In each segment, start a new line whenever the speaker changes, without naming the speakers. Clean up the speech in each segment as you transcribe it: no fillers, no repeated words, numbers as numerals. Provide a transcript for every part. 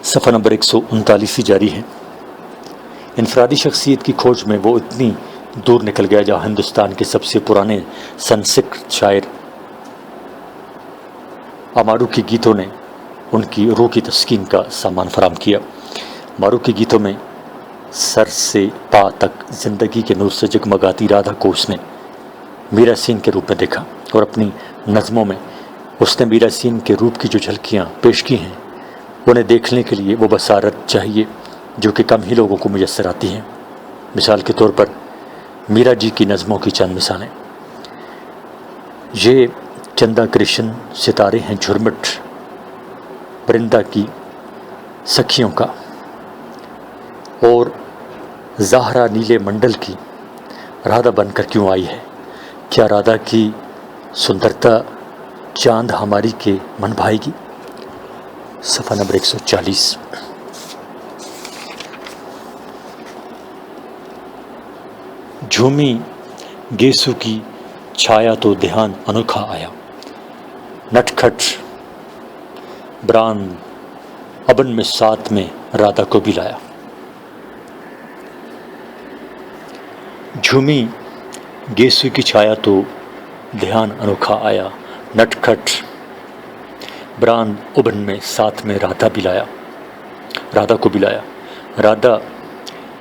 صفحہ نمبر 139 جاری ہے۔ انفرادی شخصیت کی کھوج میں وہ اتنی دور نکل گیا جہاں ہندوستان کے سب سے پرانے سنسکرت شاعر امارو کے گیتوں نے ان کی روح کی تسکین کا سامان فراہم کیا۔ مارو کے گیتوں میں سر سے پا تک زندگی کے نور سے جگمگاتی رادھا کو اس نے میرا سین کے روپ میں دیکھا، اور اپنی نظموں میں اس نے میرا سین کے روپ کی جو جھلکیاں پیش کی ہیں انہیں دیکھنے کے لیے وہ بصارت چاہیے جو کہ کم ہی لوگوں کو میسر آتی ہیں۔ مثال کے طور پر میرا جی کی نظموں کی چند مثالیں: یہ چندا کرشن ستارے ہیں جھرمٹ پرندہ کی سکھیوں کا، اور زہرا نیلے منڈل کی رادھا بن کر کیوں آئی ہے، کیا رادھا کی سندرتا چاند ہماری کے من بھائے گی۔ صفحہ نمبر 140۔ جھومی گیسو کی چھایا تو دھیان انوکھا آیا، نٹ کھٹ بران ابن میں ساتھ میں رادھا کو بھی لایا۔ جھومی گیسو کی چھایا تو دھیان انوکھا آیا، نٹ کھٹ بران ابن میں ساتھ میں رادھا کو بھی لایا۔ رادھا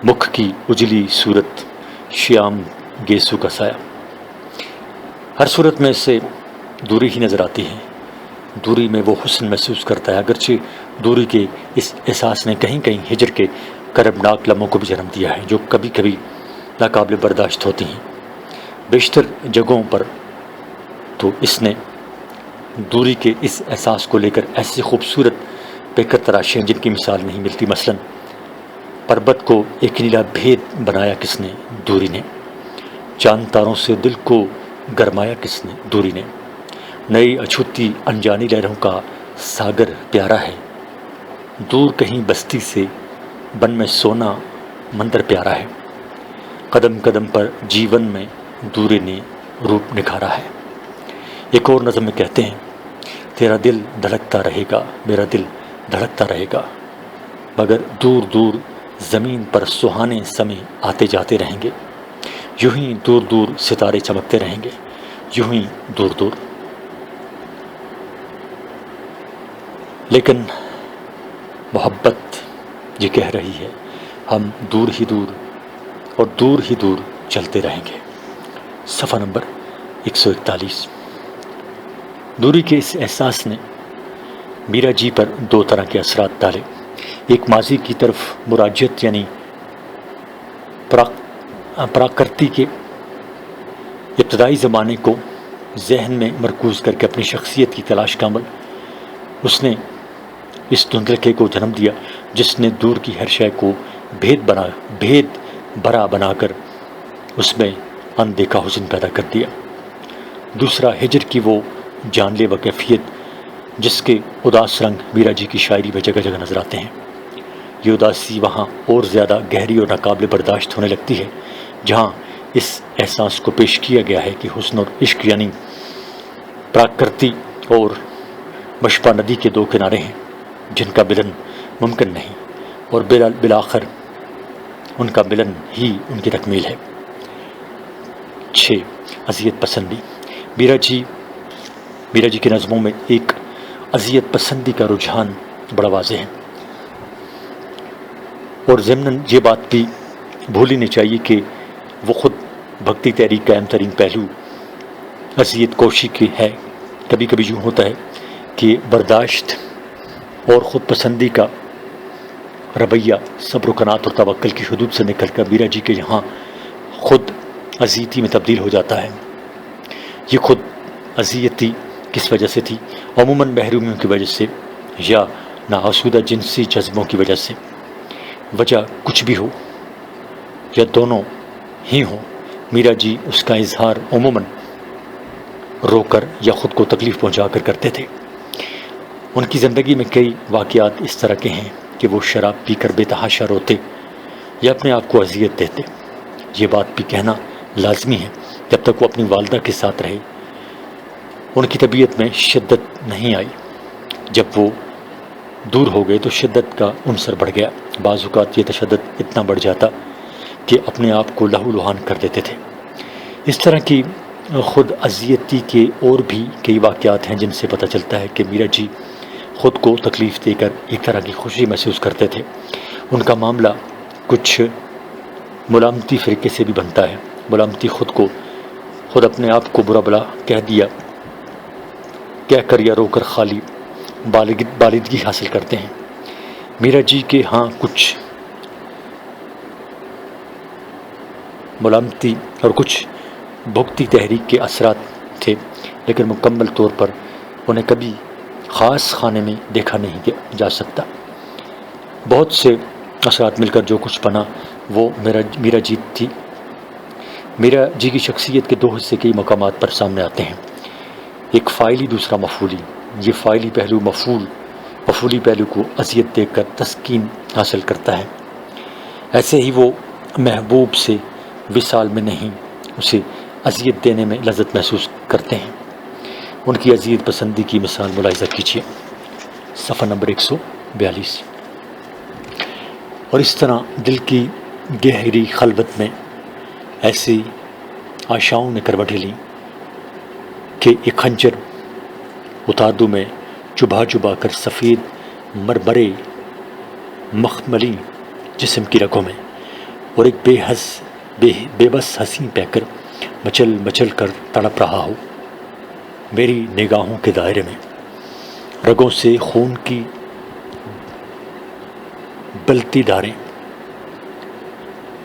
مکھ کی اجلی صورت، شیام گیسو کا سایہ۔ ہر صورت میں سے دوری ہی نظر آتی ہے۔ دوری میں وہ حسن محسوس کرتا ہے، اگرچہ دوری کے اس احساس نے کہیں کہیں ہجر کے کربناک لمحوں کو بھی جنم دیا ہے جو کبھی کبھی ناقابل برداشت ہوتی ہیں۔ بیشتر جگہوں پر تو اس نے دوری کے اس احساس کو لے کر ایسی خوبصورت پیکر تراشی ہیں جن کی مثال نہیں ملتی۔ مثلاً پربت کو ایک نیلا بھید بنایا کس نے؟ دوری نے۔ چاند تاروں سے دل کو گرمایا کس نے؟ دوری نے۔ نئی اچھوتی انجانی لہروں کا ساگر پیارا ہے، دور کہیں بستی سے بن میں سونا مندر پیارا ہے، قدم قدم پر جیون میں دوری نے روپ نکھارا ہے۔ ایک اور نظم میں کہتے ہیں: تیرا دل دھڑکتا رہے گا، میرا دل دھڑکتا رہے گا، مگر دور دور زمین پر سہانے سمے آتے جاتے رہیں گے، یوں ہی دور دور ستارے چمکتے رہیں گے، یوں ہی دور دور۔ لیکن محبت یہ کہہ رہی ہے ہم دور ہی دور اور دور ہی دور چلتے رہیں گے۔ صفحہ نمبر 141۔ دوری کے اس احساس نے میرا جی پر دو طرح کے اثرات ڈالے۔ ایک ماضی کی طرف مراجعت یعنی پراکرتی کے ابتدائی زمانے کو ذہن میں مرکوز کر کے اپنی شخصیت کی تلاش کا عمل۔ اس نے اس دھندلکے کو جنم دیا جس نے دور کی ہر شے کو بھید بھرا بنا کر اس میں اندیکھا حسن پیدا کر دیا۔ دوسرا ہجر کی وہ جان لیوا کیفیت جس کے اداس رنگ میرا جی کی شاعری میں جگہ جگہ نظر آتے ہیں۔ یہ اداسی وہاں اور زیادہ گہری اور ناقابل برداشت ہونے لگتی ہے جہاں اس احساس کو پیش کیا گیا ہے کہ حسن اور عشق یعنی پراکرتی اور مشپا ندی کے دو کنارے ہیں جن کا ملن ممکن نہیں، اور بالآخر ان کا ملن ہی ان کی تکمیل ہے۔ 6. اذیت پسندی۔ میرا جی کی نظموں میں ایک اذیت پسندی کا رجحان بڑا واضح ہے، اور ضمناً یہ بات بھی بھولنی نہیں چاہیے کہ وہ خود بھکتی تحریک کا اہم ترین پہلو اذیت کوشی کی ہے۔ کبھی کبھی یوں ہوتا ہے کہ برداشت اور خود پسندی کا رویہ صبر و قناعت اور توکل کی حدود سے نکل کر میرا جی کے یہاں خود اذیتی میں تبدیل ہو جاتا ہے۔ یہ خود اذیتی کس وجہ سے تھی؟ عموماً محرومیوں کی وجہ سے یا ناآسودہ جنسی جذبوں کی وجہ سے۔ وجہ کچھ بھی ہو یا دونوں ہی ہوں، میرا جی اس کا اظہار عموماً رو کر یا خود کو تکلیف پہنچا کر کرتے تھے۔ ان کی زندگی میں کئی واقعات اس طرح کے ہیں کہ وہ شراب پی کر بے تحاشا روتے یا اپنے آپ کو اذیت دیتے۔ یہ بات بھی کہنا لازمی ہے جب تک وہ اپنی والدہ کے ساتھ رہے ان کی طبیعت میں شدت نہیں آئی۔ جب وہ دور ہو گئے تو شدت کا عنصر بڑھ گیا۔ بعض اوقات یہ تشدد اتنا بڑھ جاتا کہ اپنے آپ کو لہو لہان کر دیتے تھے۔ اس طرح کی خود اذیتی کے اور بھی کئی واقعات ہیں جن سے پتہ چلتا ہے کہ میرا جی خود کو تکلیف دے کر ایک طرح کی خوشی محسوس کرتے تھے۔ ان کا معاملہ کچھ ملامتی فرقے سے بھی بنتا ہے۔ ملامتی خود اپنے آپ کو برا بلا کہہ کر یا رو کر خالی بالدگی حاصل کرتے ہیں۔ میرا جی کے ہاں کچھ ملامتی اور کچھ بھگتی تحریک کے اثرات تھے، لیکن مکمل طور پر انہیں کبھی خاص خانے میں دیکھا نہیں جا سکتا۔ بہت سے اثرات مل کر جو کچھ بنا وہ میرا جی تھی۔ میرا جی کی شخصیت کے دو حصے کئی مقامات پر سامنے آتے ہیں، ایک فاعلی، دوسرا مفعولی۔ یہ فاعلی پہلو مفعولی پہلو کو اذیت دے کر تسکین حاصل کرتا ہے۔ ایسے ہی وہ محبوب سے وصال میں نہیں، اسے اذیت دینے میں لذت محسوس کرتے ہیں۔ ان کی اذیت پسندی کی مثال ملاحظہ کیجیے، صفحہ نمبر 142۔ اور اس طرح دل کی گہری خلوت میں ایسی آشاؤں نے کروٹیں لیں کہ ایک خنجر اتار دوں میں چبھا کر سفید مرمرے مخملی جسم کی رگوں میں، اور ایک بے بس حسین پہ کر مچل کر تڑپ رہا ہو میری نگاہوں کے دائرے میں۔ رگوں سے خون کی بلتی دھاریں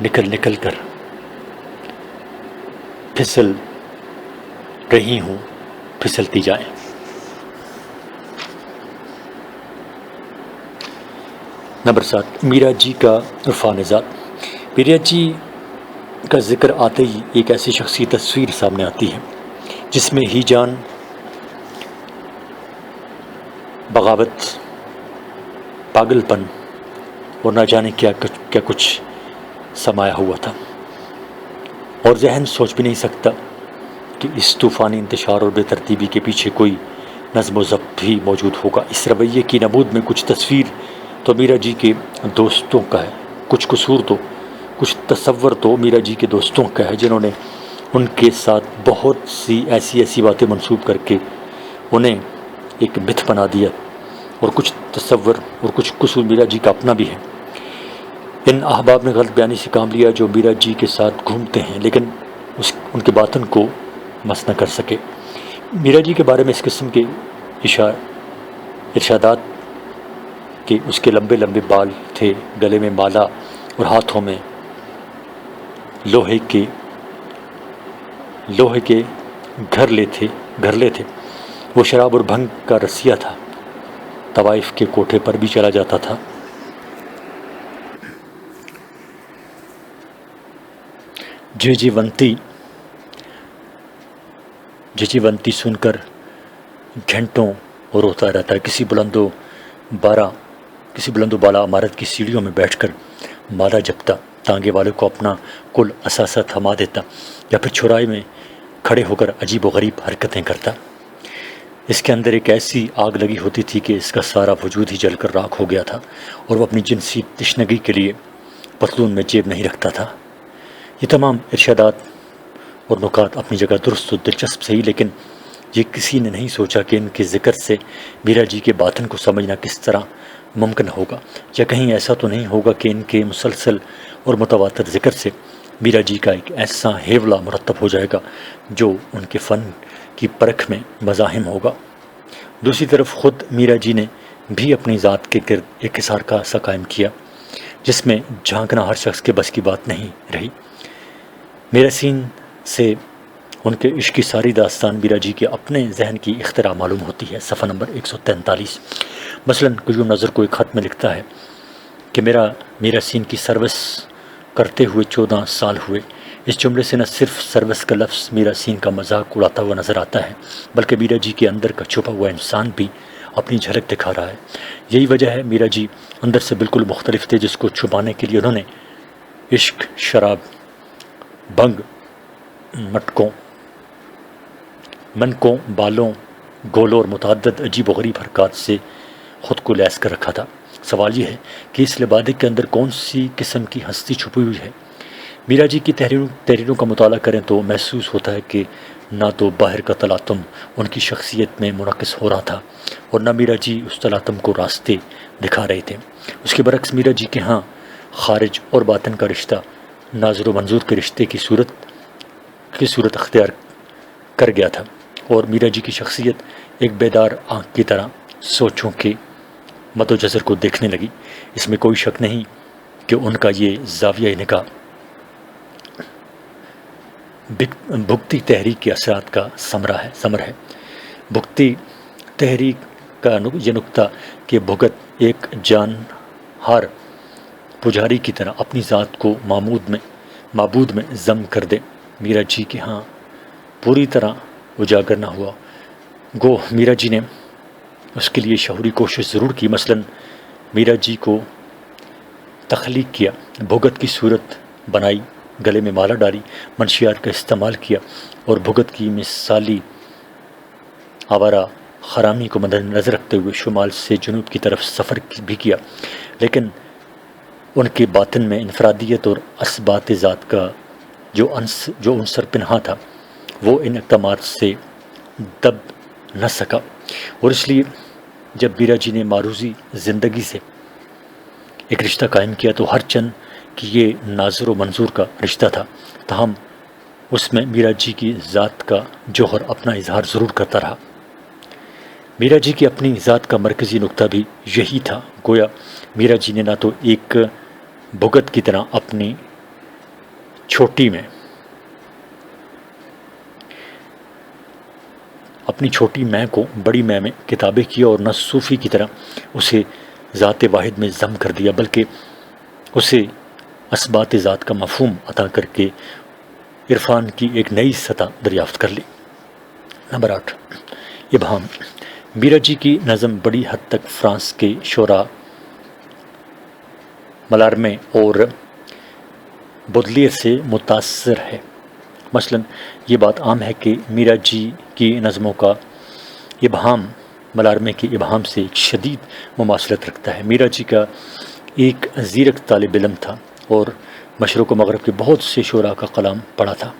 نکل کر پھسل رہی ہوں، پھسلتی جائیں۔ نمبر 7، میرا جی کا عرفان ذات۔ میرا جی کا ذکر آتے ہی ایک ایسی شخصی تصویر سامنے آتی ہے جس میں ہی جان، بغاوت، پاگل پن اور نہ جانے کیا کچھ سمایا ہوا تھا، اور ذہن سوچ بھی نہیں سکتا کہ اس طوفانی انتشار اور بے ترتیبی کے پیچھے کوئی نظم و ضبط بھی موجود ہوگا۔ اس رویے کی نمود میں کچھ تصویر تو میرا جی کے دوستوں کا ہے، کچھ تصور تو میرا جی کے دوستوں کا ہے جنہوں نے ان کے ساتھ بہت سی ایسی باتیں منسوب کر کے انہیں ایک متھ بنا دیا، اور کچھ تصور اور کچھ قصور میرا جی کا اپنا بھی ہے۔ ان احباب نے غلط بیانی سے کام لیا جو میرا جی کے ساتھ گھومتے ہیں لیکن ان کے باطن کو مس نہ کر سکے۔ میرا جی کے بارے میں اس قسم کے ارشادات کہ اس کے لمبے بال تھے، گلے میں مالا اور ہاتھوں میں لوہے کے گھرلے تھے۔ وہ شراب اور بھنگ کا رسیا تھا، طوائف کے کوٹھے پر بھی چلا جاتا تھا۔ جی ونتی سن کر گھنٹوں روتا رہتا ہے۔ کسی بلند و بالا عمارت کی سیڑھیوں میں بیٹھ کر مالا جپتا، تانگے والے کو اپنا کل اثاثہ تھما دیتا، یا پھر چوراہے میں کھڑے ہو کر عجیب و غریب حرکتیں کرتا۔ اس کے اندر ایک ایسی آگ لگی ہوتی تھی کہ اس کا سارا وجود ہی جل کر راکھ ہو گیا تھا، اور وہ اپنی جنسی تشنگی کے لیے پتلون میں جیب نہیں رکھتا تھا۔ یہ تمام ارشادات اور نکات اپنی جگہ درست و دلچسپ صحیح، لیکن یہ کسی نے نہیں سوچا کہ ان کے ذکر سے میرا جی کے باطن کو سمجھنا کس طرح ممکن ہوگا، یا کہیں ایسا تو نہیں ہوگا کہ ان کے مسلسل اور متواتر ذکر سے میرا جی کا ایک ایسا ہیولہ مرتب ہو جائے گا جو ان کے فن کی پرکھ میں مزاحم ہوگا۔ دوسری طرف خود میرا جی نے بھی اپنی ذات کے گرد ایک حصار کا سا قائم کیا جس میں جھانکنا ہر شخص کے بس کی بات نہیں رہی۔ میرا سین سے ان کے عشق کی ساری داستان میرا جی کے اپنے ذہن کی اختراع معلوم ہوتی ہے، صفحہ نمبر 143۔ مثلاً قیوم نظر کو ایک خط میں لکھتا ہے کہ میرا سین کی سروس کرتے ہوئے 14 سال ہوئے۔ اس جملے سے نہ صرف سروس کا لفظ میرا سین کا مذاق اڑاتا ہوا نظر آتا ہے، بلکہ میرا جی کے اندر کا چھپا ہوا انسان بھی اپنی جھلک دکھا رہا ہے۔ یہی وجہ ہے میرا جی اندر سے بالکل مختلف تھے، جس کو چھپانے کے لیے انہوں نے عشق، شراب، بھنگ، منکوں، بالوں، گولوں اور متعدد عجیب و غریب حرکات سے خود کو لیس کر رکھا تھا۔ سوال یہ ہے کہ اس لبادے کے اندر کون سی قسم کی ہستی چھپی ہوئی ہے؟ میرا جی کی تحریروں کا مطالعہ کریں تو محسوس ہوتا ہے کہ نہ تو باہر کا تلاطم ان کی شخصیت میں منعکس ہو رہا تھا اور نہ میرا جی اس تلاطم کو راستے دکھا رہے تھے۔ اس کے برعکس میرا جی کے ہاں خارج اور باطن کا رشتہ ناظر و منظور کے رشتے کی صورت اختیار کر گیا تھا، اور میرا جی کی شخصیت ایک بیدار آنکھ کی طرح سوچوں کے مد و جزر کو دیکھنے لگی۔ اس میں کوئی شک نہیں کہ ان کا یہ زاویہ نگاہ بھگتی تحریک کے اثرات کا ثمر ہے۔ بھگتی تحریک کا یہ نکتہ کہ بھگت ایک جانہار پجاری کی طرح اپنی ذات کو معبود میں ضم کر دے، میرا جی کے ہاں پوری طرح اجاگر نہ ہوا۔ گو میرا جی نے اس کے لیے شعوری کوشش ضرور کی، مثلا میرا جی کو تخلیق کیا، بھگت کی صورت بنائی، گلے میں مالا ڈالی، منشیات کا استعمال کیا اور بھگت کی مثالی آوارہ خرامی کو مد نظر رکھتے ہوئے شمال سے جنوب کی طرف سفر بھی کیا، لیکن ان کے باطن میں انفرادیت اور اثبات ذات کا جو عنصر پنہا تھا وہ ان اقدامات سے دب نہ سکا، اور اس لیے جب میرا جی نے معروضی زندگی سے ایک رشتہ قائم کیا تو ہر چند کہ یہ ناظر و منظور کا رشتہ تھا، تاہم اس میں میرا جی کی ذات کا جوہر اپنا اظہار ضرور کرتا رہا۔ میرا جی کی اپنی ذات کا مرکزی نقطہ بھی یہی تھا۔ گویا میرا جی نے نہ تو ایک بھگت کی طرح اپنی چھوٹی میں کو بڑی میں کتابیں کیا، اور نہ صوفی کی طرح اسے ذات واحد میں ضم کر دیا، بلکہ اسے اثبات ذات کا مفہوم عطا کر کے عرفان کی ایک نئی سطح دریافت کر لی۔ نمبر 8، ابہام۔ میرا جی کی نظم بڑی حد تک فرانس کے شعراء ملارمے اور بودلیر سے متاثر ہے۔ مثلا یہ بات عام ہے کہ میرا جی کی نظموں کا ابہام ملارمے کے ابہام سے ایک شدید مماثلت رکھتا ہے۔ میرا جی کا ایک زیرک طالب علم تھا اور مشرق و مغرب کے بہت سے شعراء کا کلام پڑھا تھا۔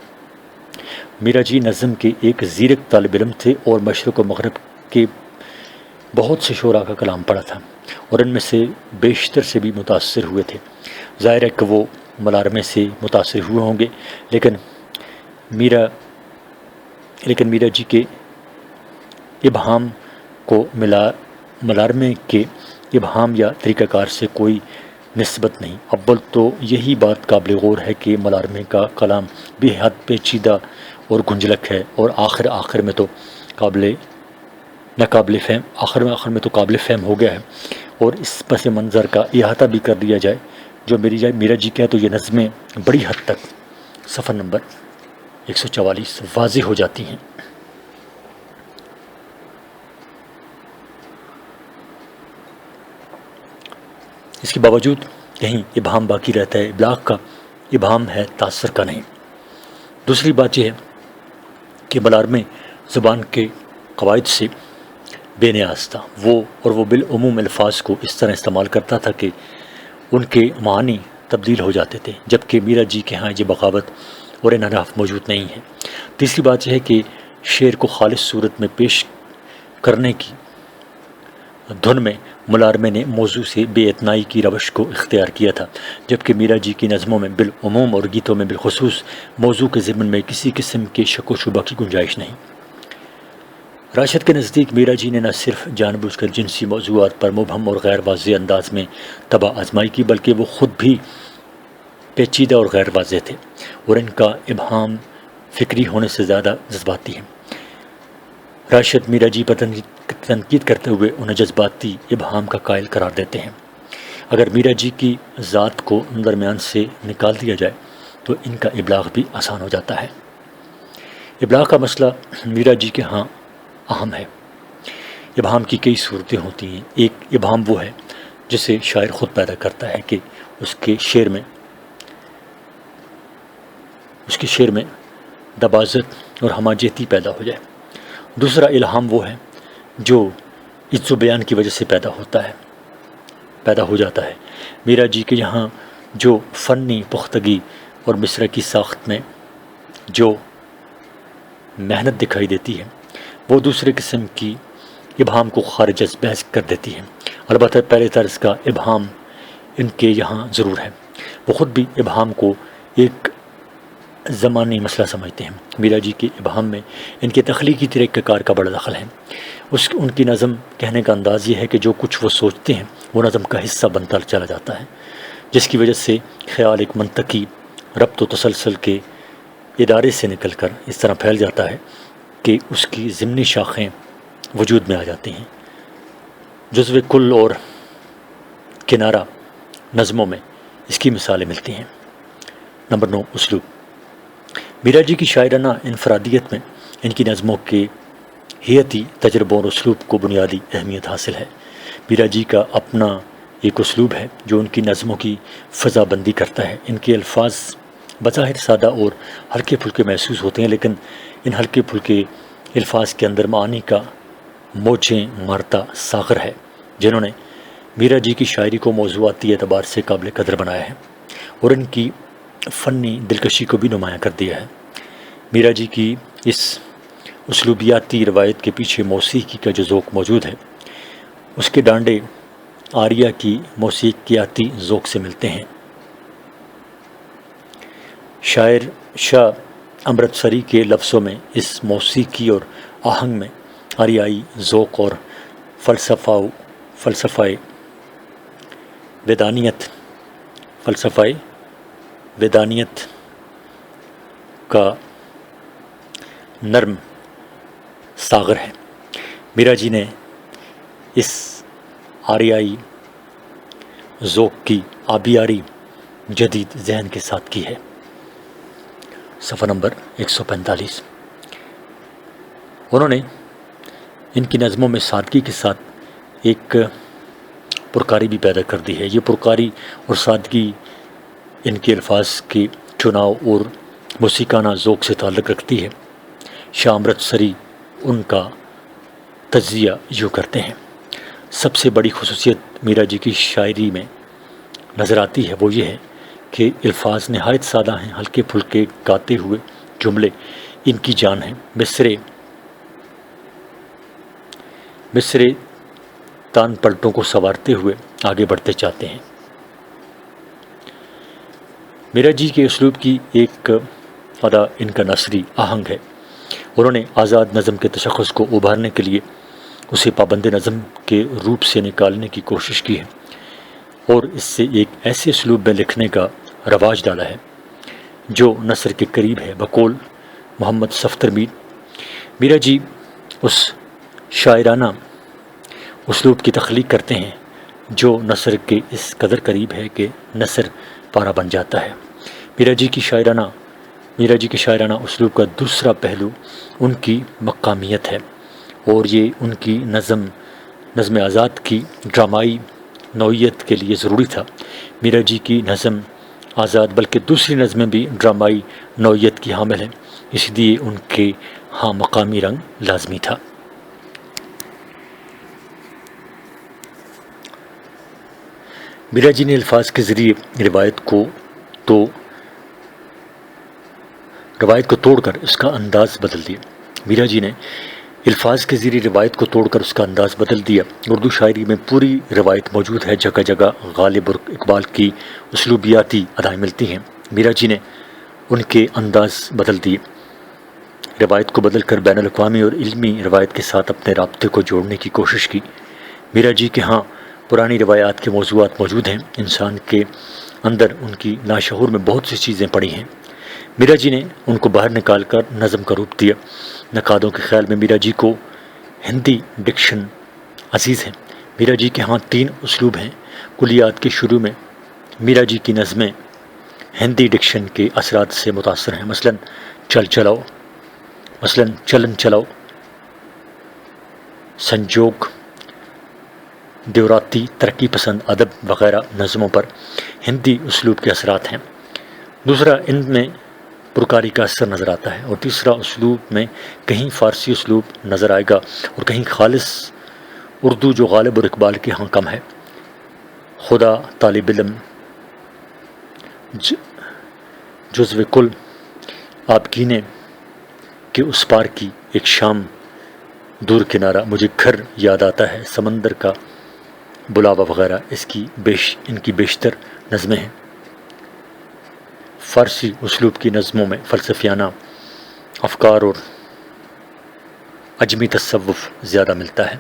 میرا جی نظم کے ایک زیرک طالب علم تھے اور مشرق و مغرب کے بہت سے شعراء کا کلام پڑھا تھا، اور ان میں سے بیشتر سے بھی متاثر ہوئے تھے۔ ظاہر ہے کہ وہ ملارمے سے متاثر ہوئے ہوں گے، لیکن میرا جی کے ابہام کو ملارمے کے ابہام یا طریقہ کار سے کوئی نسبت نہیں۔ اول تو یہی بات قابل غور ہے کہ ملارمے کا کلام بے حد پیچیدہ اور گنجلک ہے، اور آخر میں تو قابل فہم ہو گیا ہے، اور اس پس منظر کا احاطہ بھی کر دیا جائے جو میرا جی کیا تو یہ نظمیں بڑی حد تک صفحہ نمبر 144 واضح ہو جاتی ہیں۔ اس کے باوجود کہیں ابہام باقی رہتا ہے، ابلاغ کا ابہام ہے، تاثر کا نہیں۔ دوسری بات یہ ہے کہ ملارمے زبان کے قواعد سے بے نیاز تھا، وہ بالعموم الفاظ کو اس طرح استعمال کرتا تھا کہ ان کے معنی تبدیل ہو جاتے تھے، جبکہ میرا جی کے ہاں یہ بغاوت اور انحراف موجود نہیں ہے۔ تیسری بات یہ ہے کہ شعر کو خالص صورت میں پیش کرنے کی دھن میں ملارمے نے موضوع سے بے اعتنائی کی روش کو اختیار کیا تھا، جبکہ میرا جی کی نظموں میں بالعموم اور گیتوں میں بالخصوص موضوع کے ضمن میں کسی قسم کے شک و شبہ کی گنجائش نہیں۔ راشد کے نزدیک میرا جی نے نہ صرف جان بوجھ کر جنسی موضوعات پر مبہم اور غیر واضح انداز میں طبع آزمائی کی، بلکہ وہ خود بھی پیچیدہ اور غیر واضح تھے، اور ان کا ابہام فکری ہونے سے زیادہ جذباتی ہے۔ راشد میرا جی پر تنقید کرتے ہوئے انہیں جذباتی ابہام کا قائل قرار دیتے ہیں۔ اگر میرا جی کی ذات کو درمیان سے نکال دیا جائے تو ان کا ابلاغ بھی آسان ہو جاتا ہے۔ ابلاغ کا مسئلہ میرا جی کے ہاں اہم ہے۔ ابہام کی کئی صورتیں ہوتی ہیں۔ ایک ابہام وہ ہے جسے شاعر خود پیدا کرتا ہے کہ اس کے شعر میں دباضت اور ہماجیتی پیدا ہو جائے۔ دوسرا الہام وہ ہے جو عز و بیان کی وجہ سے پیدا ہو جاتا ہے۔ میرا جی کے یہاں جو فنی پختگی اور مصرع کی ساخت میں جو محنت دکھائی دیتی ہے وہ دوسرے قسم کی ابہام کو خارج از بحث کر دیتی ہے۔ البتہ پہلے طرز کا ابہام ان کے یہاں ضرور ہے۔ وہ خود بھی ابہام کو ایک زمانی مسئلہ سمجھتے ہیں۔ میرا جی کے ابہام میں ان کے تخلیقی طریقہ کار کا بڑا دخل ہے۔ ان کی نظم کہنے کا انداز یہ ہے کہ جو کچھ وہ سوچتے ہیں وہ نظم کا حصہ بنتا چلا جاتا ہے، جس کی وجہ سے خیال ایک منطقی ربط و تسلسل کے ادارے سے نکل کر اس طرح پھیل جاتا ہے کہ اس کی ضمنی شاخیں وجود میں آ جاتی ہیں۔ جزو کل اور کنارہ نظموں میں اس کی مثالیں ملتی ہیں۔ نمبر 9، اسلوب۔ میرا جی کی شاعرانہ انفرادیت میں ان کی نظموں کے حیاتی تجربوں اور اسلوب کو بنیادی اہمیت حاصل ہے۔ میرا جی کا اپنا ایک اسلوب ہے جو ان کی نظموں کی فضا بندی کرتا ہے۔ ان کے الفاظ بظاہر سادہ اور ہلکے پھلکے محسوس ہوتے ہیں، لیکن ان ہلکے پھلکے الفاظ کے اندر معانی کا موجیں مارتا ساغر ہے، جنہوں نے میرا جی کی شاعری کو موضوعاتی اعتبار سے قابل قدر بنایا ہے اور ان کی فنی دلکشی کو بھی نمایاں کر دیا ہے۔ میرا جی کی اس اسلوبیاتی روایت کے پیچھے موسیقی کا جو ذوق موجود ہے، اس کے ڈانڈے آریہ کی موسیقیاتی ذوق سے ملتے ہیں۔ شاعر شاہ امرتسری کے لفظوں میں اس موسیقی اور آہنگ میں آریائی ذوق اور فلسفہ ودانیت کا نرم ساغر ہے۔ میرا جی نے اس آریائی ذوق کی آبیاری جدید ذہن کے ساتھ کی ہے۔ صفحہ نمبر 145۔ انہوں نے ان کی نظموں میں سادگی کے ساتھ ایک پرکاری بھی پیدا کر دی ہے۔ یہ پرکاری اور سادگی ان کے الفاظ کے چناؤ اور موسیقانہ ذوق سے تعلق رکھتی ہے۔ شاہ امرتسری ان کا تجزیہ یوں کرتے ہیں: سب سے بڑی خصوصیت میرا جی کی شاعری میں نظر آتی ہے وہ یہ ہے کہ الفاظ نہایت سادہ ہیں، ہلکے پھلکے گاتے ہوئے جملے ان کی جان ہیں۔ مصرے تان پلٹوں کو سنوارتے ہوئے آگے بڑھتے چاہتے ہیں۔ میرا جی کے اسلوب کی ایک ادا ان کا نثری آہنگ ہے۔ انہوں نے آزاد نظم کے تشخص کو ابھارنے کے لیے اسے پابند نظم کے روپ سے نکالنے کی کوشش کی ہے اور اس سے ایک ایسے اسلوب میں لکھنے کا رواج ڈالا ہے جو نثر کے قریب ہے۔ بقول محمد صفدر میر، میرا جی اس شاعرانہ اسلوب کی تخلیق کرتے ہیں جو نثر کے اس قدر قریب ہے کہ نثر پارہ بن جاتا ہے۔ میرا جی کے شاعرانہ اسلوب کا دوسرا پہلو ان کی مقامیت ہے اور یہ ان کی نظم آزاد کی ڈرامائی نوعیت کے لیے ضروری تھا۔ میرا جی کی نظم آزاد بلکہ دوسری نظمیں بھی ڈرامائی نوعیت کی حامل ہیں، اس لیے ان کے ہاں مقامی رنگ لازمی تھا۔ میرا جی نے الفاظ کے ذریعے روایت کو توڑ کر اس کا انداز بدل دیا۔ میرا جی نے الفاظ کے ذریعے روایت کو توڑ کر اس کا انداز بدل دیا۔ اردو شاعری میں پوری روایت موجود ہے، جگہ جگہ غالب اور اقبال کی اسلوبیاتی ادائیں ملتی ہیں۔ میرا جی نے ان کے انداز بدل دیے، روایت کو بدل کر بین الاقوامی اور علمی روایت کے ساتھ اپنے رابطے کو جوڑنے کی کوشش کی۔ میرا جی کے ہاں پرانی روایات کے موضوعات موجود ہیں، انسان کے اندر ان کی لاشعور میں بہت سی چیزیں پڑی ہیں۔ میرا جی نے ان کو باہر نکال کر نظم کا روپ دیا۔ نقادوں کے خیال میں میرا جی کو ہندی ڈکشن عزیز ہے۔ میرا جی کے ہاں 3 اسلوب ہیں۔ کلیات کے شروع میں میرا جی کی نظمیں ہندی ڈکشن کے اثرات سے متاثر ہیں، مثلاً چلن چلاؤ، سنجوگ، دیوراتی، ترقی پسند ادب وغیرہ نظموں پر ہندی اسلوب کے اثرات ہیں۔ دوسرا، ان میں پرکاری کا اثر نظر آتا ہے، اور تیسرا، اسلوب میں کہیں فارسی اسلوب نظر آئے گا اور کہیں خالص اردو جو غالب اور اقبال کے ہاں کم ہے، خدا طالب علم جزو کل آپ گینے کہ اس پار کی ایک شام دور کنارہ، مجھے گھر یاد آتا ہے، سمندر کا بلاوا وغیرہ ان کی بیشتر نظمیں ہیں۔ فارسی اسلوب کی نظموں میں فلسفیانہ افکار اور عجمی تصوف زیادہ ملتا ہے۔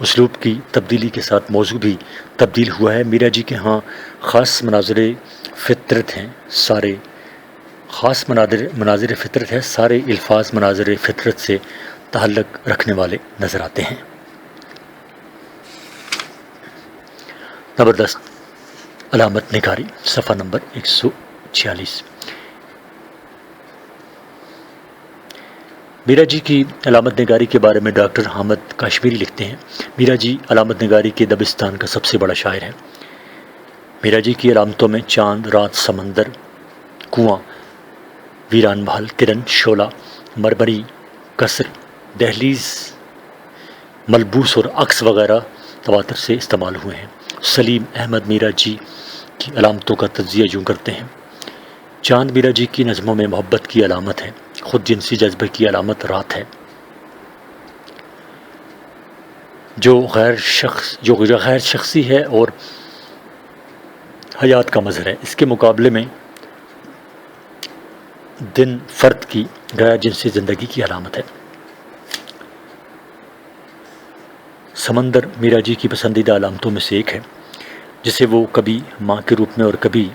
اسلوب کی تبدیلی کے ساتھ موضوع بھی تبدیل ہوا ہے۔ میرا جی کے ہاں خاص مناظر فطرت ہیں، سارے الفاظ مناظر فطرت سے تعلق رکھنے والے نظر آتے ہیں۔ نمبر 10، علامت نگاری، صفحہ نمبر 146۔ میرا جی کی علامت نگاری کے بارے میں ڈاکٹر حامد کاشمیری لکھتے ہیں، میرا جی علامت نگاری کے دبستان کا سب سے بڑا شاعر ہے۔ میرا جی کی علامتوں میں چاند، رات، سمندر، کنواں، ویران محل، کرن، شعلہ، مرمری، قصر، دہلیز، ملبوس اور عکس وغیرہ تواتر سے استعمال ہوئے ہیں۔ سلیم احمد میرا جی کی علامتوں کا تجزیہ یوں کرتے ہیں: چاند میرا جی کی نظموں میں محبت کی علامت ہے، خود جنسی جذبے کی علامت رات ہے، جو غیر شخصی ہے اور حیات کا مظہر ہے۔ اس کے مقابلے میں دن فرد کی غیر جنسی زندگی کی علامت ہے۔ سمندر میرا جی کی پسندیدہ علامتوں میں سے ایک ہے، جسے وہ کبھی ماں کے روپ میں اور کبھی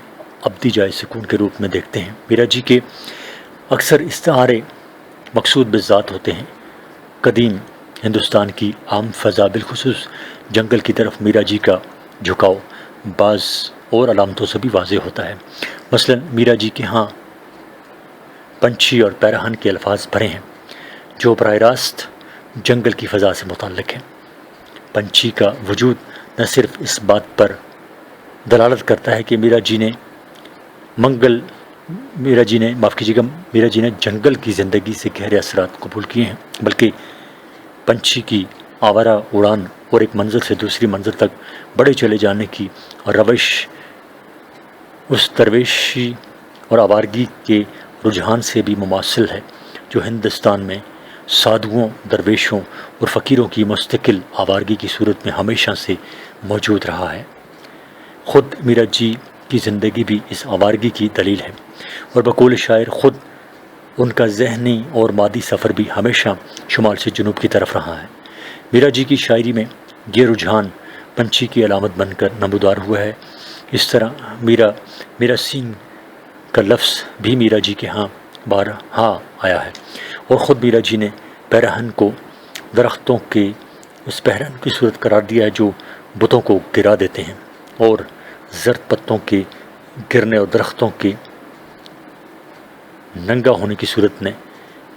ابدی جائے سکون کے روپ میں دیکھتے ہیں۔ میرا جی کے اکثر استعارے مقصود بالذات ہوتے ہیں۔ قدیم ہندوستان کی عام فضا، بالخصوص جنگل کی طرف میرا جی کا جھکاؤ بعض اور علامتوں سے بھی واضح ہوتا ہے۔ مثلا میرا جی کے ہاں پنچھی اور پیراہن کے الفاظ بھرے ہیں، جو براہ راست جنگل کی فضا سے متعلق ہیں۔ پنچھی کا وجود نہ صرف اس بات پر دلالت کرتا ہے کہ میرا جی نے جنگل کی زندگی سے گہرے اثرات قبول کیے ہیں، بلکہ پنچھی کی آوارہ اڑان اور ایک منزل سے دوسری منزل تک بڑے چلے جانے کی روش اس درویشی اور آوارگی کے رجحان سے بھی مماثل ہے جو ہندوستان میں سادھوؤں، درویشوں اور فقیروں کی مستقل آوارگی کی صورت میں ہمیشہ سے موجود رہا ہے۔ خود میرا جی کی زندگی بھی اس آوارگی کی دلیل ہے، اور بقول شاعر خود ان کا ذہنی اور مادی سفر بھی ہمیشہ شمال سے جنوب کی طرف رہا ہے۔ میرا جی کی شاعری میں یہ رجحان پنچھی کی علامت بن کر نمودار ہوا ہے۔ اس طرح میرا سین کا لفظ بھی میرا جی کے ہاں بارہا آیا ہے، اور خود میرا جی نے پیراہن کو درختوں کے اس پیراہن کی صورت قرار دیا ہے جو بتوں کو گرا دیتے ہیں، اور زرد پتوں کے گرنے اور درختوں کے ننگا ہونے کی صورت میں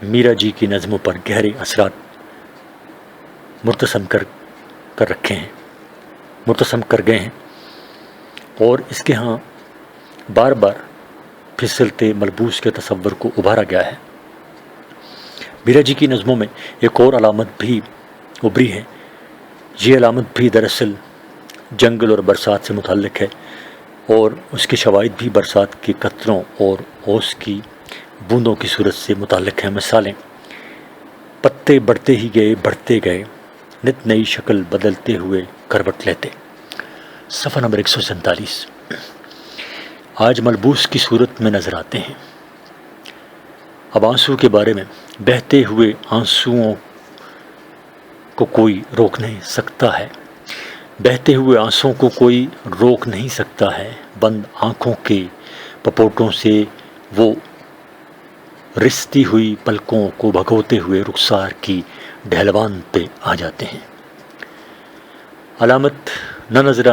میرا جی کی نظموں پر گہرے اثرات مرتسم کر گئے ہیں، اور اس کے ہاں بار بار پھسلتے ملبوس کے تصور کو ابھارا گیا ہے۔ میرا جی کی نظموں میں ایک اور علامت بھی ابھری ہے۔ یہ علامت بھی دراصل جنگل اور برسات سے متعلق ہے، اور اس کے شواہد بھی برسات کے قطروں اور اوس کی بوندوں کی صورت سے متعلق ہیں۔ مثالیں: پتے بڑھتے گئے، نت نئی شکل بدلتے ہوئے کروٹ لیتے۔ صفحہ نمبر 147۔ آج ملبوس کی صورت میں نظر آتے ہیں۔ اب آنسو کے بارے میں: بہتے ہوئے آنسوؤں کو کوئی روک نہیں سکتا ہے، بہتے ہوئے آنسوؤں کو کوئی روک نہیں سکتا ہے، بند آنکھوں کے پپوٹوں سے وہ رستی ہوئی پلکوں کو بھگوتے ہوئے رخسار کی ڈھلوان پہ آ جاتے ہیں۔ علامت نہ نظر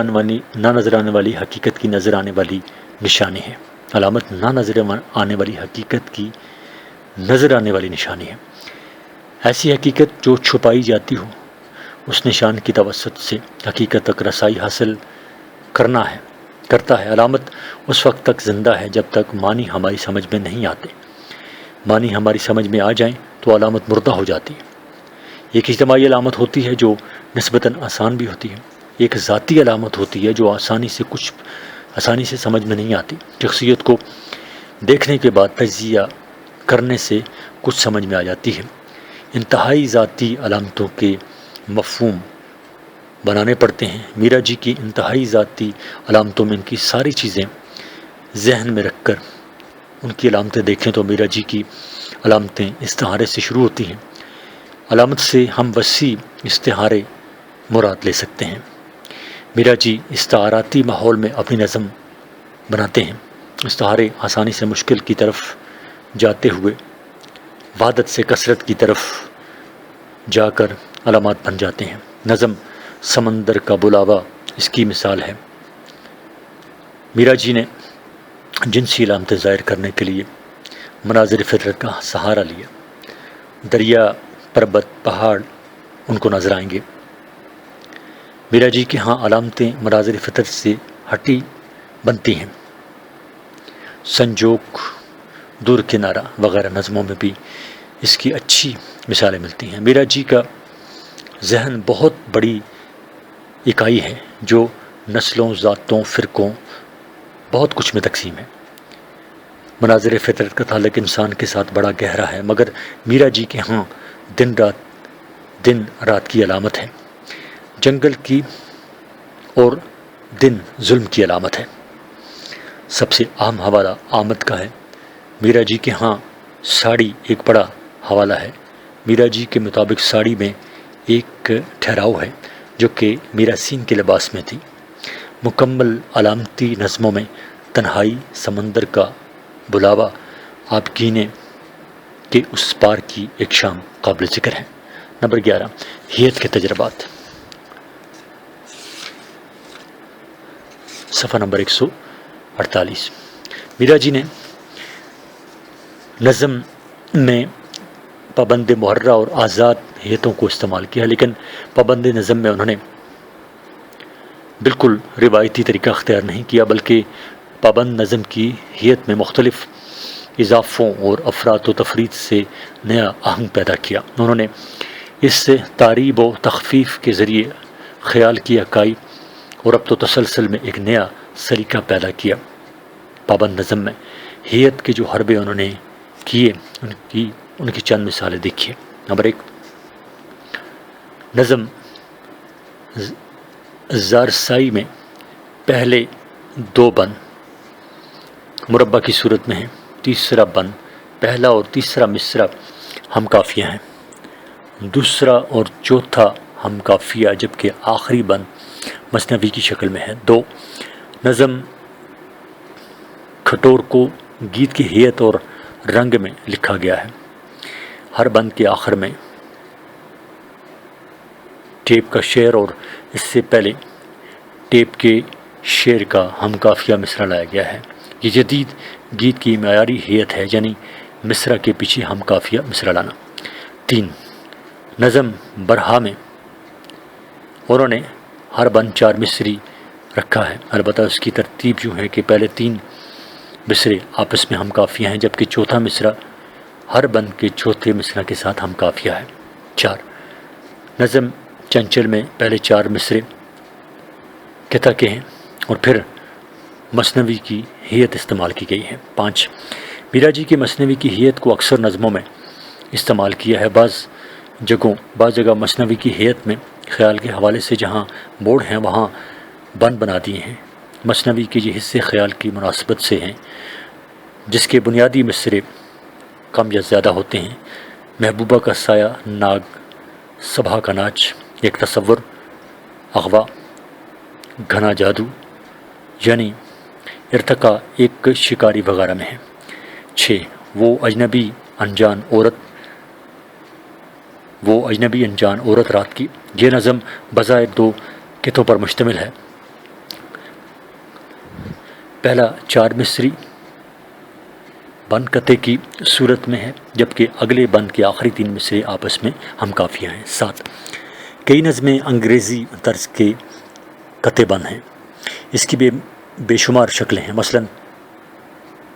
آنے والی حقیقت کی نظر آنے والی نشانی ہے۔ علامت نہ نظر آنے والی حقیقت کی نظر آنے والی نشانی ہے۔ ایسی حقیقت جو چھپائی جاتی ہو، اس نشان کی توسط سے حقیقت تک رسائی حاصل کرتا ہے۔ علامت اس وقت تک زندہ ہے جب تک معنی ہماری سمجھ میں نہیں آتے۔ معنی ہماری سمجھ میں آ جائیں تو علامت مردہ ہو جاتی ہے۔ ایک اجتماعی علامت ہوتی ہے جو نسبتاً آسان بھی ہوتی ہے، ایک ذاتی علامت ہوتی ہے جو آسانی سے سمجھ میں نہیں آتی۔ شخصیت کو دیکھنے کے بعد تجزیہ کرنے سے کچھ سمجھ میں آ جاتی ہے۔ انتہائی ذاتی علامتوں کے مفہوم بنانے پڑتے ہیں۔ میرا جی کی انتہائی ذاتی علامتوں میں ان کی ساری چیزیں ذہن میں رکھ کر ان کی علامتیں دیکھیں تو میرا جی کی علامتیں استعارے سے شروع ہوتی ہیں۔ علامت سے ہم وسیع استعارے مراد لے سکتے ہیں۔ میرا جی استعاراتی ماحول میں اپنی نظم بناتے ہیں۔ استعارے آسانی سے مشکل کی طرف جاتے ہوئے وحدت سے کثرت کی طرف جا کر علامات بن جاتے ہیں۔ نظم سمندر کا بلاوا اس کی مثال ہے۔ میرا جی نے جنسی علامتیں ظاہر کرنے کے لیے مناظر فطرت کا سہارا لیا۔ دریا، پربت، پہاڑ ان کو نظر آئیں گے۔ میرا جی کے ہاں علامتیں مناظر فطرت سے ہٹی بنتی ہیں۔ سنجوک، دور کنارہ وغیرہ نظموں میں بھی اس کی اچھی مثالیں ملتی ہیں۔ میرا جی کا ذہن بہت بڑی اکائی ہے جو نسلوں، ذاتوں، فرقوں، بہت کچھ میں تقسیم ہے۔ مناظر فطرت کا تعلق انسان کے ساتھ بڑا گہرا ہے، مگر میرا جی کے ہاں دن رات کی علامت ہے، جنگل کی اور دن ظلم کی علامت ہے۔ سب سے عام حوالہ آمد کا ہے۔ میرا جی کے ہاں ساڑی ایک بڑا حوالہ ہے۔ میرا جی کے مطابق ساڑی میں ایک ٹھہراؤ ہے جو کہ میراسین کے لباس میں تھی۔ مکمل علامتی نظموں میں تنہائی، سمندر کا بلاوا، آبگینے کے اس پار کی ایک شام قابل ذکر ہے۔ نمبر 11، ہیت کے تجربات، صفحہ نمبر 148۔ میرا جی نے نظم میں پابند محرہ اور آزاد ہیتوں کو استعمال کیا، لیکن پابند نظم میں انہوں نے بالکل روایتی طریقہ اختیار نہیں کیا، بلکہ پابند نظم کی ہیت میں مختلف اضافوں اور افراط و تفریط سے نیا آہنگ پیدا کیا۔ انہوں نے اس تعریب و تخفیف کے ذریعے خیال کی اکائی اور ربط و تسلسل میں ایک نیا سلیقہ پیدا کیا۔ پابند نظم میں ہیت کے جو حربے انہوں نے کیے ان کی چند مثالیں دیکھیے۔ نمبر 1، نظم زارسائی میں پہلے 2 بند مربع کی صورت میں ہیں، تیسرا بند، پہلا اور تیسرا مصرع ہم کافیہ ہیں، دوسرا اور چوتھا ہم کافیہ، جبکہ آخری بند مثنوی کی شکل میں ہے۔ 2، نظم کھٹور کو گیت کی ہیت اور رنگ میں لکھا گیا ہے۔ ہر بند کے آخر میں ٹیپ کا شعر اور اس سے پہلے ٹیپ کے شعر کا ہم کافیہ مصرع لایا گیا ہے۔ یہ جدید گیت کی معیاری ہیت ہے، یعنی مصرع کے پیچھے ہم کافیہ مصرع لانا۔ 3، نظم برہا میں انہوں نے ہر بند 4 مصری رکھا ہے، البتہ اس کی ترتیب یوں ہے کہ پہلے 3 مصرے آپس میں ہم کافیہ ہیں، جبکہ چوتھا مصرع ہر بند کے چوتھے مصرع کے ساتھ ہم کافیہ ہے۔ 4، نظم چنچل میں پہلے 4 مصرے قطع کے ہیں اور پھر مثنوی کی ہیت استعمال کی گئی ہے۔ 5، میرا جی کی مثنوی کی ہیت کو اکثر نظموں میں استعمال کیا ہے۔ بعض جگہ مثنوی کی ہیت میں خیال کے حوالے سے جہاں موڑ ہیں وہاں بند بنا دیے ہیں۔ مثنوی کے یہ حصے خیال کی مناسبت سے ہیں، جس کے بنیادی مصرے کم یا زیادہ ہوتے ہیں۔ محبوبہ کا سایہ، ناگ، صبح کا ناچ، ایک تصور، اغوا، گھنا جادو، یعنی ارتقا ایک شکاری وغیرہ میں ہے۔ 6، وہ اجنبی انجان عورت رات کی، یہ نظم بظاہر 2 قطعوں پر مشتمل ہے۔ پہلا 4 مصری بند قطعے کی صورت میں ہے، جبکہ اگلے بند کے آخری 3 مصرے آپس میں ہم کافیہ ہیں۔ 7، کئی نظمیں انگریزی طرز کے قطع بند ہیں، اس کی بے شمار شکلیں ہیں۔ مثلا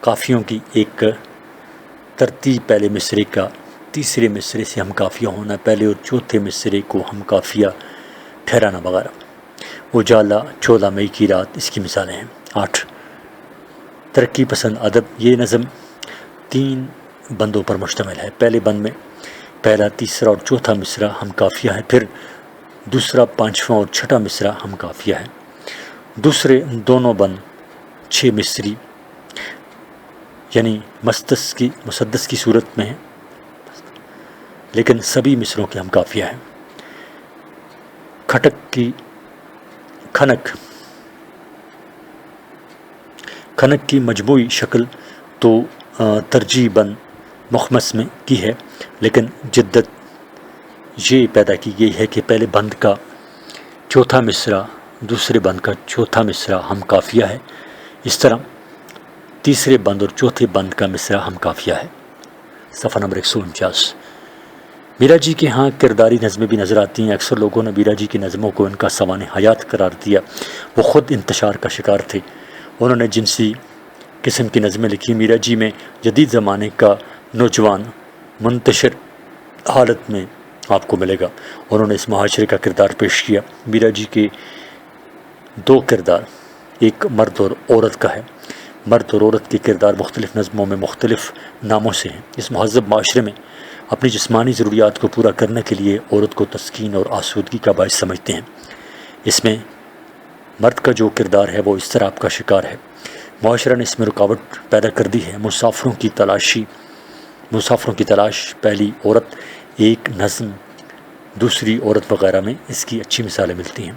قافیوں کی ایک ترتیب پہلے مصرے کا تیسرے مصرے سے ہم کافیہ ہونا، پہلے اور چوتھے مصرے کو ہم کافیہ ٹھہرانا وغیرہ۔ اجالا 14 مئی کی رات اس کی مثالیں ہیں۔ 8 ترقی پسند ادب، یہ نظم 3 بندوں پر مشتمل ہے۔ پہلے بند میں پہلا، تیسرا اور چوتھا مصرع ہم کافیہ ہے، پھر دوسرا، پانچواں اور چھٹا مصرع ہم کافیہ ہے۔ دوسرے دونوں بند 6 مصری یعنی مسدس کی صورت میں ہیں، لیکن سبھی مصروں کے ہم کافیہ ہیں۔ کھنک کی مجموعی شکل تو ترجیح بند مخمس میں کی ہے، لیکن جدت یہ پیدا کی گئی ہے کہ پہلے بند کا چوتھا مصرع دوسرے بند کا چوتھا مصرع ہم کافیہ ہے، اس طرح تیسرے بند اور چوتھے بند کا مصرع ہم کافیہ ہے۔ صفحہ نمبر 149۔ میرا جی کے ہاں کرداری نظمیں بھی نظر آتی ہیں۔ اکثر لوگوں نے میرا جی کی نظموں کو ان کا سوانح حیات قرار دیا۔ وہ خود انتشار کا شکار تھے، انہوں نے جنسی قسم کی نظمیں لکھی۔ میرا جی میں جدید زمانے کا نوجوان منتشر حالت میں آپ کو ملے گا۔ انہوں نے اس معاشرے کا کردار پیش کیا۔ میرا جی کے 2 کردار، ایک مرد اور عورت کا ہے۔ مرد اور عورت کے کردار مختلف نظموں میں مختلف ناموں سے ہیں۔ اس مہذب معاشرے میں اپنی جسمانی ضروریات کو پورا کرنے کے لیے عورت کو تسکین اور آسودگی کا باعث سمجھتے ہیں۔ اس میں مرد کا جو کردار ہے وہ اضطراب کا شکار ہے۔ معاشرہ نے اس میں رکاوٹ پیدا کر دی ہے۔ مسافروں کی تلاش، پہلی عورت، ایک نظم، دوسری عورت وغیرہ میں اس کی اچھی مثالیں ملتی ہیں۔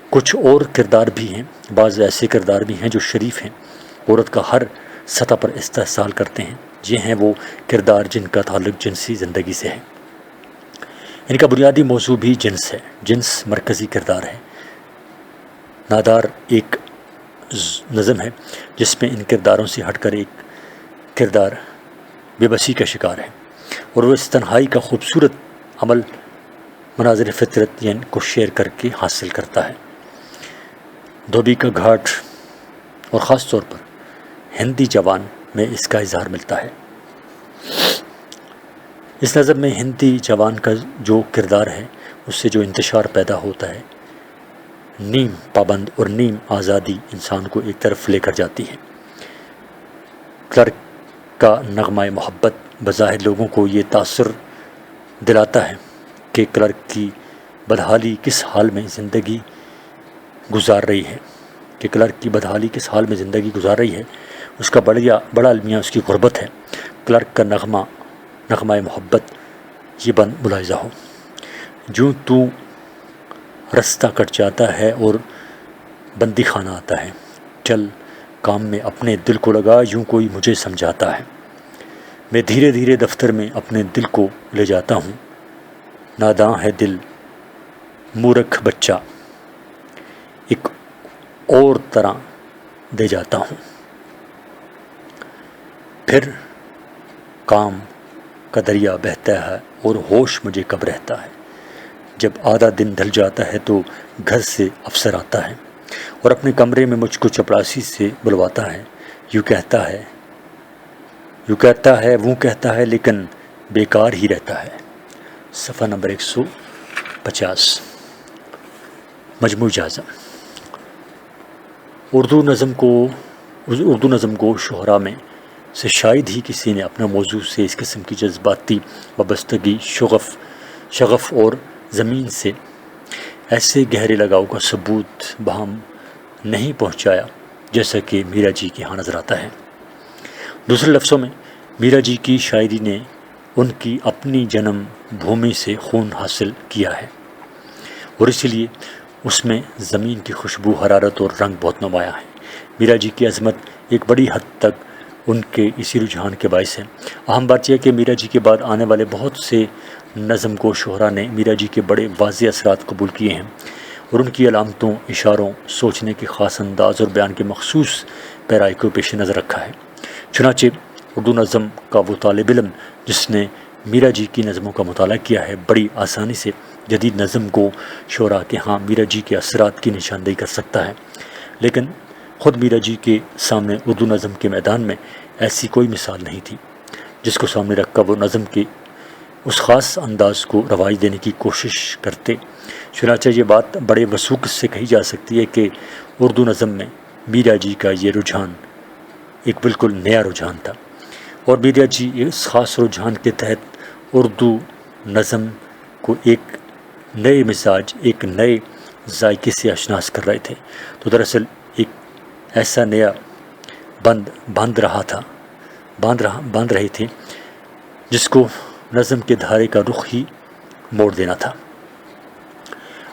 کچھ اور کردار بھی ہیں، بعض ایسے کردار بھی ہیں جو شریف ہیں، عورت کا ہر سطح پر استحصال کرتے ہیں۔ یہ ہیں وہ کردار جن کا تعلق جنسی زندگی سے ہے۔ ان کا بنیادی موضوع بھی جنس ہے۔ جنس مرکزی کردار ہے۔ نادار ایک نظم ہے جس میں ان کرداروں سے ہٹ کر ایک کردار بے بسی کا شکار ہے، اور وہ اس تنہائی کا خوبصورت عمل مناظر فطرت یعنی کو شیئر کر کے حاصل کرتا ہے۔ دھوبی کا گھاٹ اور خاص طور پر ہندی جوان میں اس کا اظہار ملتا ہے۔ اس نظم میں ہندی جوان کا جو کردار ہے اس سے جو انتشار پیدا ہوتا ہے، نیم پابند اور نیم آزادی انسان کو ایک طرف لے کر جاتی ہے۔ کلرک کا نغمہ محبت بظاہر لوگوں کو یہ تاثر دلاتا ہے کہ کلرک کی بدحالی کس حال میں زندگی گزار رہی ہے، اس کا بڑا المیہ اس کی غربت ہے۔ کلرک کا نغمہ محبت یہ بند ملاحظہ ہو: جوں تو رستہ کٹ جاتا ہے اور بندی خانہ آتا ہے، چل کام میں اپنے دل کو لگا، یوں کوئی مجھے سمجھاتا ہے۔ میں دھیرے دھیرے دفتر میں اپنے دل کو لے جاتا ہوں، ناداں ہے دل مورکھ بچہ، ایک اور طرح دے جاتا ہوں۔ پھر کام کا دریا بہتا ہے اور ہوش مجھے کب رہتا ہے، جب آدھا دن ڈھل جاتا ہے تو گھر سے افسر آتا ہے اور اپنے کمرے میں مجھ کو چپڑاسی سے بلواتا ہے، یوں کہتا ہے لیکن بیکار ہی رہتا ہے۔ صفحہ نمبر 150۔ مجموعی جائزہ: اردو نظم کو شہرا میں سے شاید ہی کسی نے اپنے موضوع سے اس قسم کی جذباتی وابستگی، شغف اور زمین سے ایسے گہرے لگاؤ کا ثبوت بہم نہیں پہنچایا جیسا کہ میرا جی کے ہاں نظر آتا ہے۔ دوسرے لفظوں میں میرا جی کی شاعری نے ان کی اپنی جنم بھومی سے خون حاصل کیا ہے، اور اسی لیے اس میں زمین کی خوشبو، حرارت اور رنگ بہت نمایاں ہے۔ میرا جی کی عظمت ایک بڑی حد تک ان کے اسی رجحان کے باعث ہے۔ اہم بات یہ ہے کہ میرا جی کے بعد آنے والے بہت سے نظم کو شہرا نے میرا جی کے بڑے واضح اثرات قبول کیے ہیں اور ان کی علامتوں، اشاروں، سوچنے کے خاص انداز اور بیان کے مخصوص پیرائی کو پیش نظر رکھا ہے۔ چنانچہ اردو نظم کا وہ طالب علم جس نے میرا جی کی نظموں کا مطالعہ کیا ہے، بڑی آسانی سے جدید نظم کو شعراء کے ہاں میرا جی کے اثرات کی نشاندہی کر سکتا ہے، لیکن خود میرا جی کے سامنے اردو نظم کے میدان میں ایسی کوئی مثال نہیں تھی جس کو سامنے رکھ کر وہ نظم کے اس خاص انداز کو رواج دینے کی کوشش کرتے۔ چنانچہ یہ بات بڑے وثوق سے کہی جا سکتی ہے کہ اردو نظم میں میرا جی کا یہ رجحان ایک بالکل نیا رجحان تھا، اور میرا جی اس خاص رجحان کے تحت اردو نظم کو ایک نئے مزاج، ایک نئے ذائقے سے اشناس کر رہے تھے۔ تو دراصل ایک ایسا نیا باندھ رہے تھے جس کو نظم کے دھارے کا رخ ہی موڑ دینا تھا۔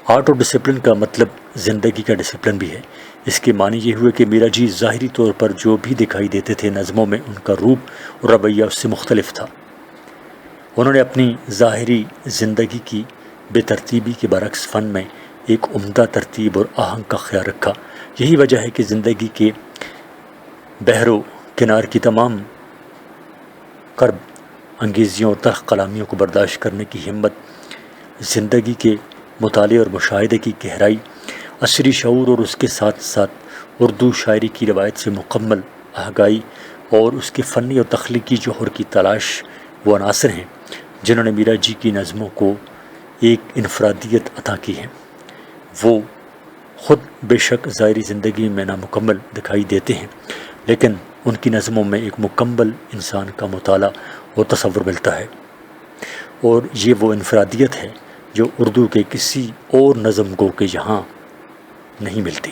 آرٹ اور ڈسپلن کا مطلب زندگی کا ڈسپلن بھی ہے۔ اس کے معنی یہ ہوئے کہ میرا جی ظاہری طور پر جو بھی دکھائی دیتے تھے نظموں میں، ان کا روپ اور رویہ اس سے مختلف تھا۔ انہوں نے اپنی ظاہری زندگی کی بے ترتیبی کے برعکس فن میں ایک عمدہ ترتیب اور آہنگ کا خیال رکھا۔ یہی وجہ ہے کہ زندگی کے بحر و کنار کی تمام کرب انگیزیوں اور تلخ کلامیوں کو برداشت کرنے کی ہمت، زندگی کے مطالعے اور مشاہدے کی گہرائی، عصری شعور اور اس کے ساتھ ساتھ اردو شاعری کی روایت سے مکمل آگاہی اور اس کے فنی اور تخلیقی جوہر کی تلاش وہ عناصر ہیں جنہوں نے میرا جی کی نظموں کو ایک انفرادیت عطا کی ہے۔ وہ خود بے شک ظاہری زندگی میں نامکمل دکھائی دیتے ہیں، لیکن ان کی نظموں میں ایک مکمل انسان کا مطالعہ اور تصور ملتا ہے، اور یہ وہ انفرادیت ہے جو اردو کے کسی اور نظم گو کے یہاں نہیں ملتی۔